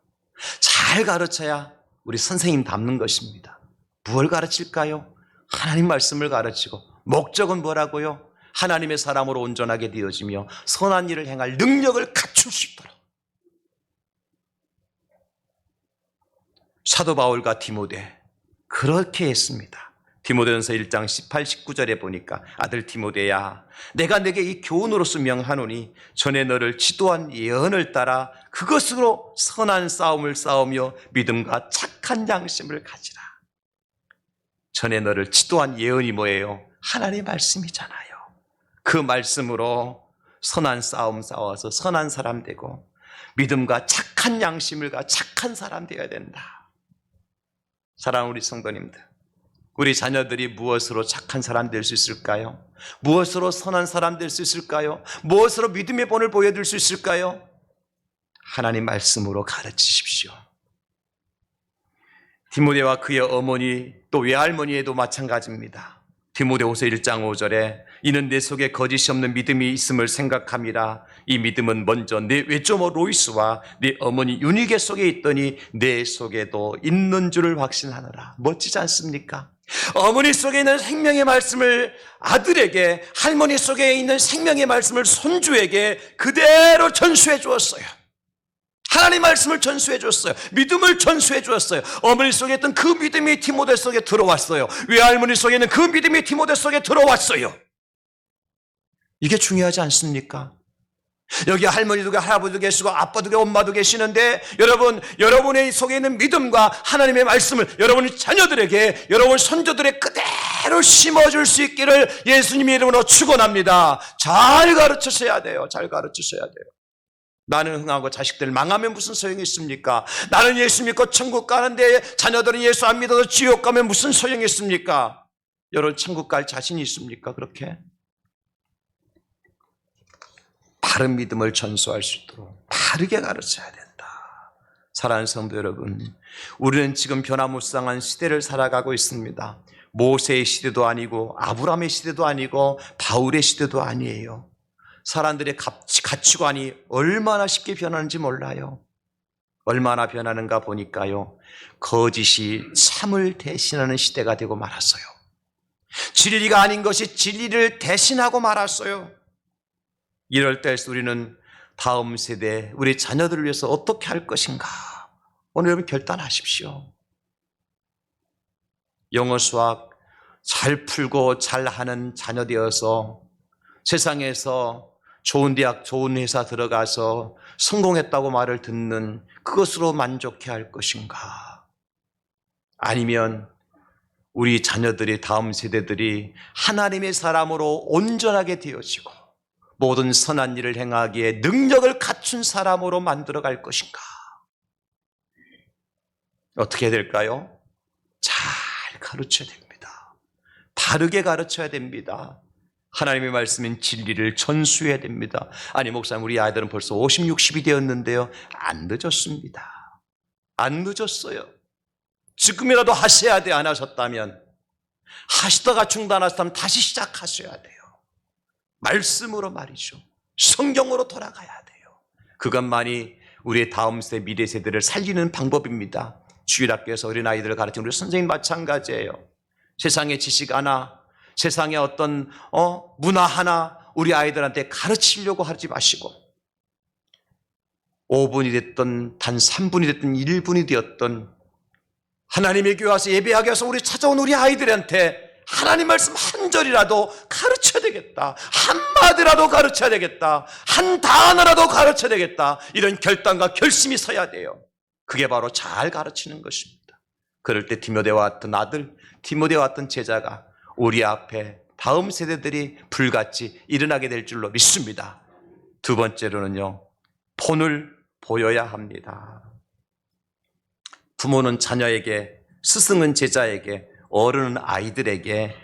S1: 잘 가르쳐야 우리 선생님 닮는 것입니다. 무엇을 가르칠까요? 하나님 말씀을 가르치고, 목적은 뭐라고요? 하나님의 사람으로 온전하게 되어지며 선한 일을 행할 능력을 갖출 수 있도록. 사도 바울과 디모데 그렇게 했습니다. 디모데전서 1장 18, 19절에 보니까 아들 디모데야, 내가 내게 이 교훈으로서 명하노니 전에 너를 지도한 예언을 따라 그것으로 선한 싸움을 싸우며 믿음과 착한 양심을 가지라. 전에 너를 지도한 예언이 뭐예요? 하나님의 말씀이잖아요. 그 말씀으로 선한 싸움 싸워서 선한 사람 되고 믿음과 착한 양심을 가 착한 사람 되어야 된다. 사랑하는 우리 성도님들, 우리 자녀들이 무엇으로 착한 사람 될 수 있을까요? 무엇으로 선한 사람 될 수 있을까요? 무엇으로 믿음의 본을 보여줄 수 있을까요? 하나님 말씀으로 가르치십시오. 디모데와 그의 어머니 또 외할머니에도 마찬가지입니다. 디모데후서 1장 5절에 이는 내 속에 거짓이 없는 믿음이 있음을 생각함이라. 이 믿음은 먼저 내 외조모 로이스와 내 어머니 유니게 속에 있더니 내 속에도 있는 줄을 확신하노라. 멋지지 않습니까? 어머니 속에 있는 생명의 말씀을 아들에게, 할머니 속에 있는 생명의 말씀을 손주에게 그대로 전수해 주었어요. 하나님 말씀을 전수해 줬어요. 믿음을 전수해 주었어요. 어머니 속에 있던 그 믿음이 디모데 속에 들어왔어요. 외할머니 속에 있는 그 믿음이 디모데 속에 들어왔어요. 이게 중요하지 않습니까? 여기 할머니도 계시고 할아버지도 계시고 아빠도 계시고 엄마도 계시는데 여러분, 여러분의 속에 있는 믿음과 하나님의 말씀을 여러분 자녀들에게, 여러분 손자들의 그대로 심어줄 수 있기를 예수님의 이름으로 축원합니다. 잘 가르치셔야 돼요. 잘 가르치셔야 돼요. 나는 흥하고 자식들 망하면 무슨 소용이 있습니까? 나는 예수 믿고 천국 가는데 자녀들은 예수 안 믿어서 지옥 가면 무슨 소용이 있습니까? 여러분 천국 갈 자신이 있습니까? 그렇게? 바른 믿음을 전수할 수 있도록 바르게 가르쳐야 된다. 사랑하는 성도 여러분, 우리는 지금 변화무쌍한 시대를 살아가고 있습니다. 모세의 시대도 아니고 아브라함의 시대도 아니고 바울의 시대도 아니에요. 사람들의 가치관이 얼마나 쉽게 변하는지 몰라요. 얼마나 변하는가 보니까요, 거짓이 참을 대신하는 시대가 되고 말았어요. 진리가 아닌 것이 진리를 대신하고 말았어요. 이럴 때 우리는 다음 세대, 우리 자녀들을 위해서 어떻게 할 것인가? 오늘 여러분 결단하십시오. 영어 수학 잘 풀고 잘하는 자녀 되어서 세상에서 좋은 대학, 좋은 회사 들어가서 성공했다고 말을 듣는 그것으로 만족해 할 것인가? 아니면 우리 자녀들이, 다음 세대들이 하나님의 사람으로 온전하게 되어지고 모든 선한 일을 행하기에 능력을 갖춘 사람으로 만들어 갈 것인가? 어떻게 해야 될까요? 잘 가르쳐야 됩니다. 바르게 가르쳐야 됩니다. 하나님의 말씀인 진리를 전수해야 됩니다. 아니 목사님, 우리 아이들은 벌써 50, 60이 되었는데요. 안 늦었습니다. 안 늦었어요. 지금이라도 하셔야 돼. 안 하셨다면, 하시다가 중단하셨다면 다시 시작하셔야 돼요. 말씀으로 말이죠. 성경으로 돌아가야 돼요. 그것만이 우리의 다음 세대, 미래 세대를 살리는 방법입니다. 주일학교에서 어린아이들을 가르치는 우리 선생님 마찬가지예요. 세상의 지식 하나, 세상의 어떤 문화 하나 우리 아이들한테 가르치려고 하지 마시고 5분이 됐든 단 3분이 됐든 1분이 되었든 하나님의 교회 와서 예배하기 위해서 우리 찾아온 우리 아이들한테 하나님 말씀 한 절이라도 가르쳐야 되겠다. 한마디라도 가르쳐야 되겠다. 한 단어라도 가르쳐야 되겠다. 이런 결단과 결심이 서야 돼요. 그게 바로 잘 가르치는 것입니다. 그럴 때 디모데와 같은 아들, 디모데와 같은 제자가 우리 앞에 다음 세대들이 불같이 일어나게 될 줄로 믿습니다. 두 번째로는요, 본을 보여야 합니다. 부모는 자녀에게, 스승은 제자에게, 어른은 아이들에게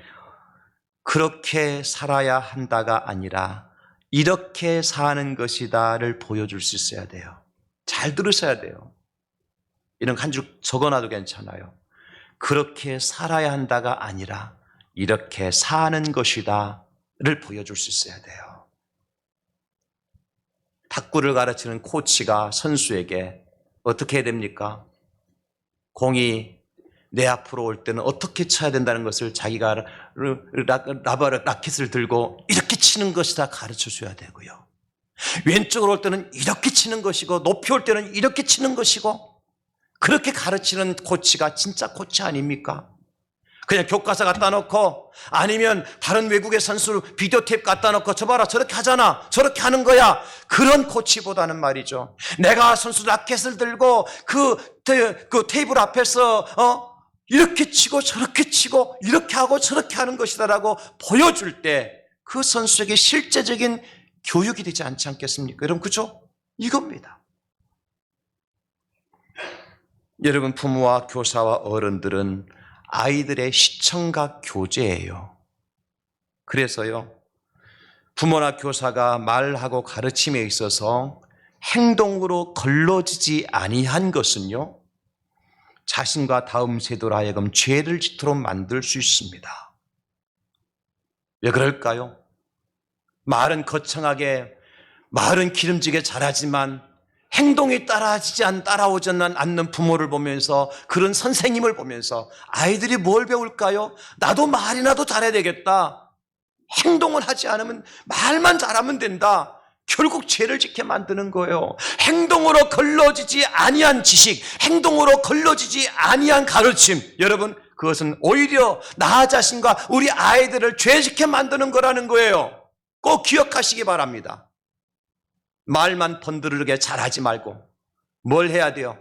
S1: 그렇게 살아야 한다가 아니라 이렇게 사는 것이다를 보여줄 수 있어야 돼요. 잘 들으셔야 돼요. 이런 한 줄 적어놔도 괜찮아요. 그렇게 살아야 한다가 아니라 이렇게 사는 것이다를 보여줄 수 있어야 돼요. 탁구를 가르치는 코치가 선수에게 어떻게 해야 됩니까? 공이 내 앞으로 올 때는 어떻게 쳐야 된다는 것을 자기가 라켓을 들고 이렇게 치는 것이다 가르쳐 줘야 되고요. 왼쪽으로 올 때는 이렇게 치는 것이고 높이 올 때는 이렇게 치는 것이고, 그렇게 가르치는 코치가 진짜 코치 아닙니까? 그냥 교과서 갖다 놓고 아니면 다른 외국의 선수 비디오 테이프 갖다 놓고 저 봐라 저렇게 하잖아 저렇게 하는 거야, 그런 코치보다는 말이죠, 내가 선수 라켓을 들고 그 테이블 앞에서 이렇게 치고 저렇게 치고 이렇게 하고 저렇게 하는 것이다라고 보여줄 때 그 선수에게 실제적인 교육이 되지 않지 않겠습니까? 여러분, 그죠? 이겁니다. 여러분, 부모와 교사와 어른들은 아이들의 시청각 교재예요. 그래서요, 부모나 교사가 말하고 가르침에 있어서 행동으로 걸러지지 아니한 것은요, 자신과 다음 세대로 하여금 죄를 짓도록 만들 수 있습니다. 왜 그럴까요? 말은 거창하게, 말은 기름지게 잘하지만 행동이 따라오지 않는 부모를 보면서, 그런 선생님을 보면서 아이들이 뭘 배울까요? 나도 말이나도 잘해야 되겠다. 행동을 하지 않으면, 말만 잘하면 된다. 결국 죄를 짓게 만드는 거예요. 행동으로 걸러지지 아니한 지식, 행동으로 걸러지지 아니한 가르침, 여러분, 그것은 오히려 나 자신과 우리 아이들을 죄짓게 만드는 거라는 거예요. 꼭 기억하시기 바랍니다. 말만 번드르게 잘하지 말고 뭘 해야 돼요?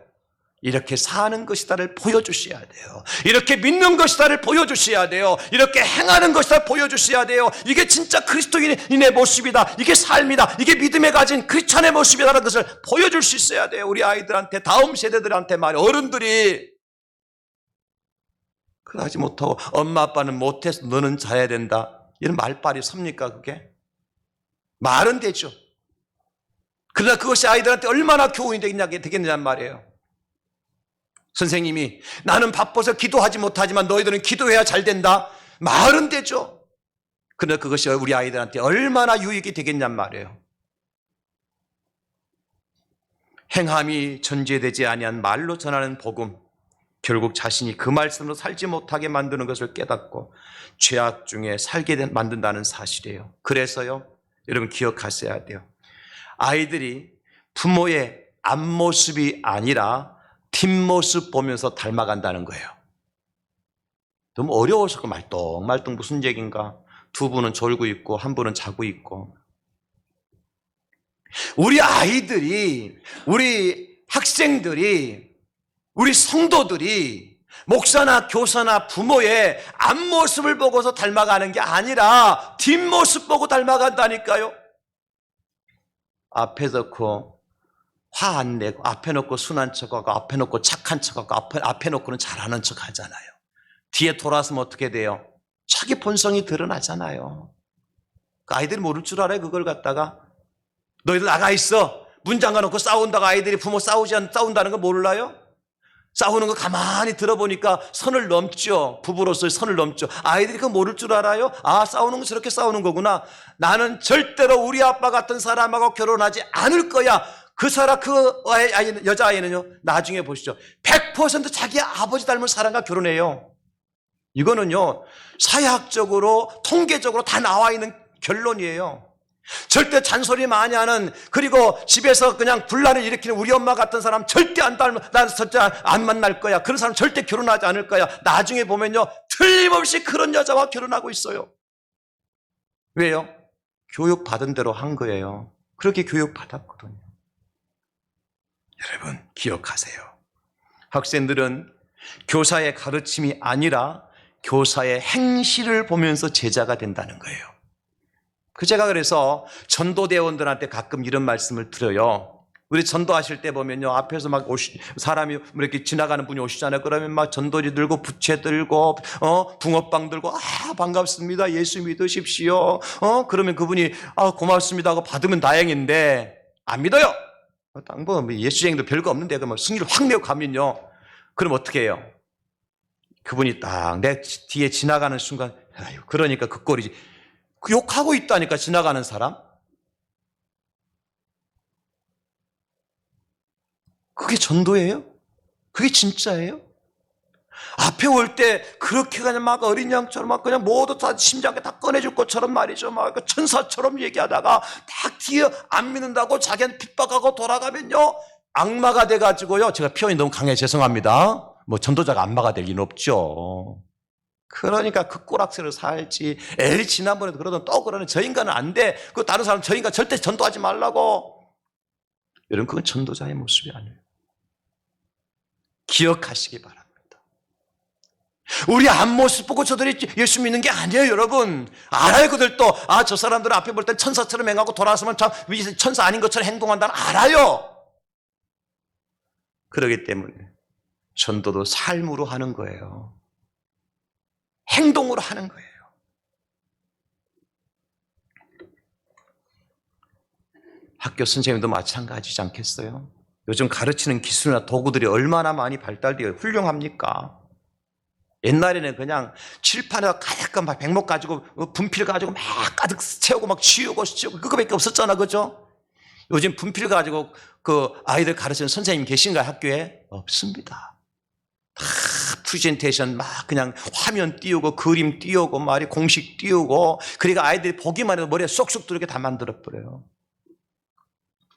S1: 이렇게 사는 것이다를 보여주셔야 돼요. 이렇게 믿는 것이다를 보여주셔야 돼요. 이렇게 행하는 것이다 보여주셔야 돼요. 이게 진짜 그리스도인의 모습이다. 이게 삶이다. 이게 믿음에 가진 크리스찬의 모습이다라는 것을 보여줄 수 있어야 돼요. 우리 아이들한테, 다음 세대들한테 말이에요. 어른들이 그러지 못하고 엄마 아빠는 못해서 너는 잘해야 된다. 이런 말빨이 섭니까 그게? 말은 되죠. 그러나 그것이 아이들한테 얼마나 교훈이 되겠느냐는 말이에요. 선생님이 나는 바빠서 기도하지 못하지만 너희들은 기도해야 잘 된다. 말은 되죠. 그러나 그것이 우리 아이들한테 얼마나 유익이 되겠냔 말이에요. 행함이 전제되지 아니한 말로 전하는 복음, 결국 자신이 그 말씀으로 살지 못하게 만드는 것을 깨닫고 죄악 중에 살게 만든다는 사실이에요. 그래서요, 여러분 기억하셔야 돼요. 아이들이 부모의 앞모습이 아니라 뒷모습 보면서 닮아간다는 거예요. 너무 어려워서 말똥말똥 무슨 얘기인가? 두 분은 졸고 있고 한 분은 자고 있고. 우리 아이들이, 우리 학생들이, 우리 성도들이 목사나 교사나 부모의 앞모습을 보고서 닮아가는 게 아니라 뒷모습 보고 닮아간다니까요. 앞에 놓고 화 안 내고, 앞에 놓고 순한 척하고, 앞에 놓고 착한 척하고, 앞에 놓고는 잘하는 척 하잖아요. 뒤에 돌아서면 어떻게 돼요? 자기 본성이 드러나잖아요. 그 아이들이 모를 줄 알아요, 그걸 갖다가. 너희들 나가 있어. 문 잠가놓고 싸운다가 아이들이 부모 싸운다는 거 몰라요? 싸우는 거 가만히 들어보니까 선을 넘죠. 부부로서의 선을 넘죠. 아이들이 그거 모를 줄 알아요? 아, 싸우는 거 저렇게 싸우는 거구나. 나는 절대로 우리 아빠 같은 사람하고 결혼하지 않을 거야. 그 여자아이는요, 나중에 보시죠. 100% 자기 아버지 닮은 사람과 결혼해요. 이거는요, 사회학적으로, 통계적으로 다 나와 있는 결론이에요. 절대 잔소리 많이 하는, 그리고 집에서 그냥 분란을 일으키는 우리 엄마 같은 사람 절대 안 닮은, 난 절대 안 만날 거야. 그런 사람 절대 결혼하지 않을 거야. 나중에 보면요, 틀림없이 그런 여자와 결혼하고 있어요. 왜요? 교육받은 대로 한 거예요. 그렇게 교육받았거든요. 여러분 기억하세요. 학생들은 교사의 가르침이 아니라 교사의 행실을 보면서 제자가 된다는 거예요. 제가 그래서 전도대원들한테 가끔 이런 말씀을 드려요. 우리 전도하실 때 보면요, 앞에서 막 사람이 이렇게 지나가는 분이 오시잖아요. 그러면 막 전도지 들고 부채 들고 붕어빵 들고 반갑습니다. 예수 믿으십시오. 그러면 그분이 고맙습니다 하고 받으면 다행인데 안 믿어요. 예수쟁이도 별거 없는데 그러면 승리를 확 내고 가면요, 그럼 어떻게 해요? 그분이 딱 내 뒤에 지나가는 순간, 아유, 그러니까 그 꼴이지. 욕하고 있다니까, 지나가는 사람. 그게 전도예요? 그게 진짜예요? 앞에 올 때 그렇게 그냥 막 어린 양처럼 막 그냥 모두 다 심장에 다 꺼내줄 것처럼 말이죠. 막 천사처럼 얘기하다가 딱 뒤에 안 믿는다고 자기한테 핍박하고 돌아가면요, 악마가 돼가지고요. 제가 표현이 너무 강해 죄송합니다. 전도자가 악마가 될 리는 없죠. 그러니까 그 꼬락새로 살지. 에이, 지난번에도 그러던 또 그러는 저 인간은 안 돼. 그 다른 사람 저 인간 절대 전도하지 말라고. 여러분, 그건 전도자의 모습이 아니에요. 기억하시기 바랍니다. 우리 앞모습 보고 저들이 예수 믿는 게 아니에요, 여러분. 알아요, 그들도. 저 사람들은 앞에 볼 땐 천사처럼 행하고 돌아서면 참 천사 아닌 것처럼 행동한다는 알아요. 그렇기 때문에 전도도 삶으로 하는 거예요. 행동으로 하는 거예요. 학교 선생님도 마찬가지지 않겠어요? 요즘 가르치는 기술이나 도구들이 얼마나 많이 발달되어 훌륭합니까? 옛날에는 그냥 칠판에다 가득한 백목 가지고 분필 가지고 막 가득 채우고 막 치우고 그거밖에 없었잖아, 그죠? 요즘 분필 가지고 그 아이들 가르치는 선생님 계신가요, 학교에? 없습니다. 다 프레젠테이션 막 그냥 화면 띄우고 그림 띄우고 말이 공식 띄우고, 그러니까 아이들이 보기만 해도 머리에 쏙쏙 들어게 다 만들어버려요.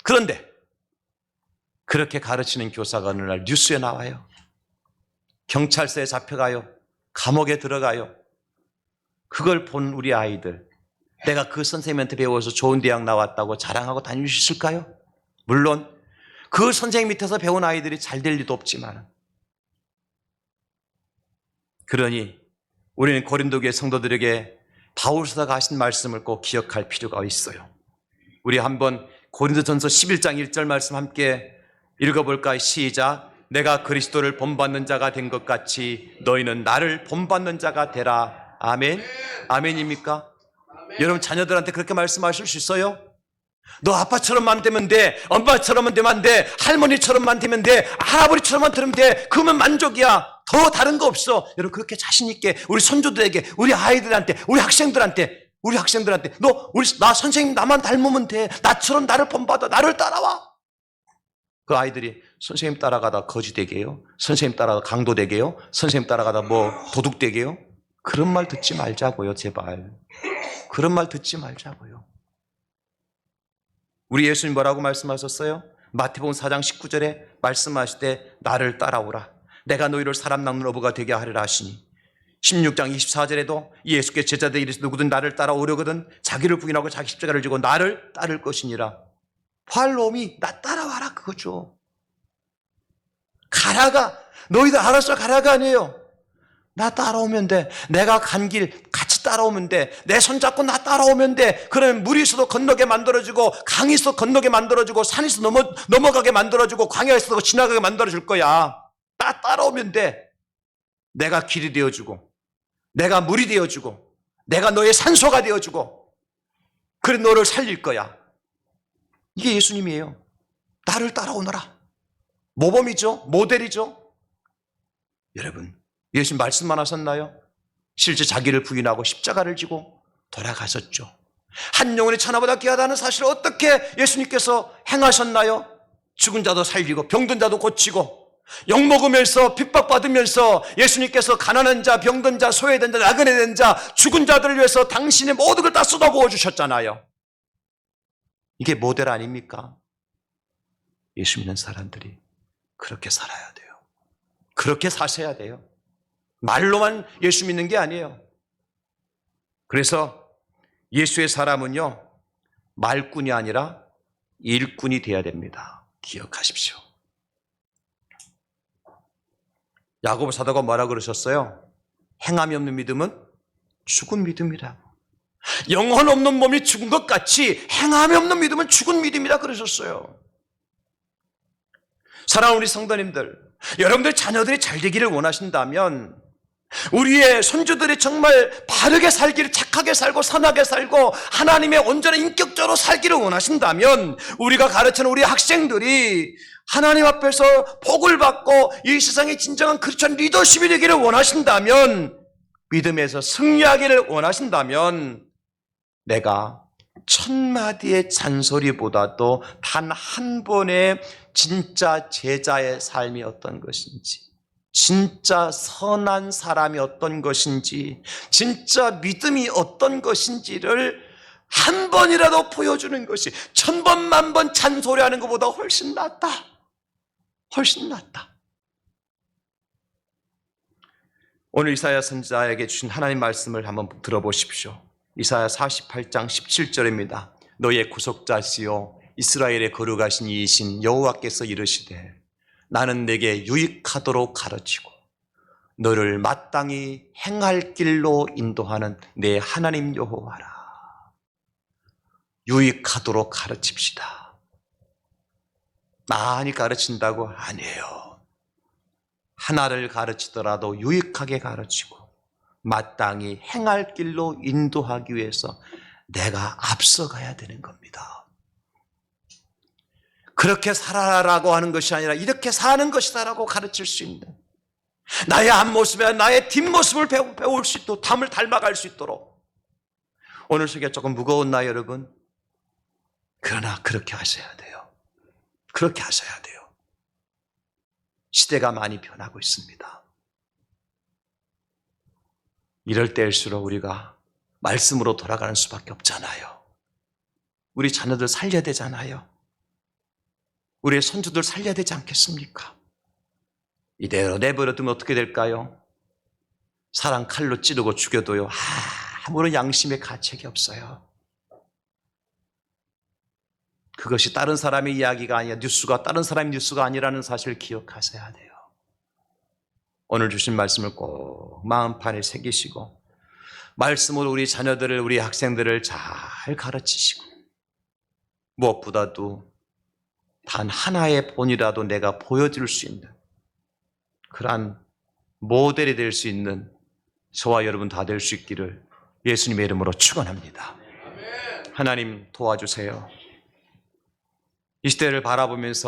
S1: 그런데 그렇게 가르치는 교사가 어느 날 뉴스에 나와요. 경찰서에 잡혀가요. 감옥에 들어가요. 그걸 본 우리 아이들, 내가 그 선생님한테 배워서 좋은 대학 나왔다고 자랑하고 다닐 수 있을까요? 물론 그 선생님 밑에서 배운 아이들이 잘 될 리도 없지만, 그러니 우리는 고린도 교회 성도들에게 바울 사도가 하신 말씀을 꼭 기억할 필요가 있어요. 우리 한번 고린도전서 11장 1절 말씀 함께 읽어볼까요? 시작. 내가 그리스도를 본받는 자가 된 것 같이 너희는 나를 본받는 자가 되라. 아멘. 아멘입니까? 여러분 자녀들한테 그렇게 말씀하실 수 있어요? 너 아빠처럼만 되면 돼, 엄마처럼만 되면 안 돼, 할머니처럼만 되면 돼, 할아버지처럼만 되면 돼, 그러면 만족이야. 더 다른 거 없어. 여러분 그렇게 자신 있게 우리 손주들에게, 우리 아이들한테, 우리 학생들한테 나 선생님 나만 닮으면 돼, 나처럼 나를 본받아, 나를 따라와. 그 아이들이 선생님 따라가다 거지 되게요, 선생님 따라가다 강도 되게요, 선생님 따라가다 도둑 되게요. 그런 말 듣지 말자고요. 제발 그런 말 듣지 말자고요. 우리 예수님 뭐라고 말씀하셨어요? 마태복음 4장 19절에 말씀하실 때 나를 따라오라, 내가 너희를 사람 낚는 어부가 되게 하리라 하시니, 16장 24절에도 예수께 제자들이 이르시되 누구든 나를 따라오려거든 자기를 부인하고 자기 십자가를 지고 나를 따를 것이니라. 팔로미, 나 따라와라 그거죠. 가라가, 너희들 알아서 가라가 아니에요. 나 따라오면 돼. 내가 간 길 같이 따라오면 돼. 내 손잡고 나 따라오면 돼. 그러면 물이 있어도 건너게 만들어주고, 강이 있어도 건너게 만들어주고, 산이 있어도 넘어가게 만들어주고, 광야에 있어도 지나가게 만들어줄 거야. 나 따라오면 돼. 내가 길이 되어주고, 내가 물이 되어주고, 내가 너의 산소가 되어주고, 그래 너를 살릴 거야. 이게 예수님이에요. 나를 따라오너라. 모범이죠. 모델이죠. 여러분, 예수님 말씀만 하셨나요? 실제 자기를 부인하고 십자가를 지고 돌아가셨죠. 한 영혼이 천하보다 귀하다는 사실을 어떻게 예수님께서 행하셨나요? 죽은 자도 살리고 병든 자도 고치고, 욕먹으면서 핍박받으면서 예수님께서 가난한 자, 병든 자, 소외된 자, 나그네된 자, 죽은 자들을 위해서 당신의 모든 걸 다 쏟아부어 주셨잖아요. 이게 모델 아닙니까? 예수 믿는 사람들이 그렇게 살아야 돼요. 그렇게 사셔야 돼요. 말로만 예수 믿는 게 아니에요. 그래서 예수의 사람은요, 말꾼이 아니라 일꾼이 돼야 됩니다. 기억하십시오. 야고보 사도가 뭐라 그러셨어요? 행함이 없는 믿음은 죽은 믿음이라고. 영혼 없는 몸이 죽은 것 같이 행함이 없는 믿음은 죽은 믿음이라 그러셨어요. 사랑하는 우리 성도님들, 여러분들 자녀들이 잘 되기를 원하신다면, 우리의 손주들이 정말 바르게 살기를, 착하게 살고 선하게 살고 하나님의 온전한 인격적으로 살기를 원하신다면, 우리가 가르치는 우리 학생들이 하나님 앞에서 복을 받고 이 세상의 진정한 크리스천 리더십이 되기를 원하신다면, 믿음에서 승리하기를 원하신다면, 내가 1000마디의 잔소리보다도 단 한 번의 진짜 제자의 삶이 어떤 것인지, 진짜 선한 사람이 어떤 것인지, 진짜 믿음이 어떤 것인지를 한 번이라도 보여주는 것이 1000번, 10,000번 잔소리하는 것보다 훨씬 낫다. 훨씬 낫다. 오늘 이사야 선지자에게 주신 하나님 말씀을 한번 들어보십시오. 이사야 48장 17절입니다. 너의 구속자시요 이스라엘의 거룩하신 이이신 여호와께서 이르시되 나는 내게 유익하도록 가르치고 너를 마땅히 행할 길로 인도하는 내 하나님 여호와라. 유익하도록 가르칩시다. 많이 가르친다고 아니에요. 하나를 가르치더라도 유익하게 가르치고 마땅히 행할 길로 인도하기 위해서 내가 앞서가야 되는 겁니다. 그렇게 살아라라고 하는 것이 아니라 이렇게 사는 것이다라고 가르칠 수 있는, 나의 앞모습에 나의 뒷모습을 배울 수 있도록, 담을 닮아갈 수 있도록. 오늘 속에 조금 무거웠나요, 여러분? 그러나 그렇게 하셔야 돼요. 그렇게 하셔야 돼요. 시대가 많이 변하고 있습니다. 이럴 때일수록 우리가 말씀으로 돌아가는 수밖에 없잖아요. 우리 자녀들 살려야 되잖아요. 우리의 손주들 살려야 되지 않겠습니까? 이대로 내버려두면 어떻게 될까요? 사람 칼로 찌르고 죽여도요, 아무런 양심의 가책이 없어요. 그것이 다른 사람의 이야기가 아니라 뉴스가 다른 사람의 뉴스가 아니라는 사실을 기억하셔야 돼요. 오늘 주신 말씀을 꼭 마음판에 새기시고 말씀으로 우리 자녀들을, 우리 학생들을 잘 가르치시고 무엇보다도 단 하나의 본이라도 내가 보여줄 수 있는 그러한 모델이 될 수 있는 저와 여러분 다 될 수 있기를 예수님의 이름으로 축원합니다. 하나님 도와주세요. 이 시대를 바라보면서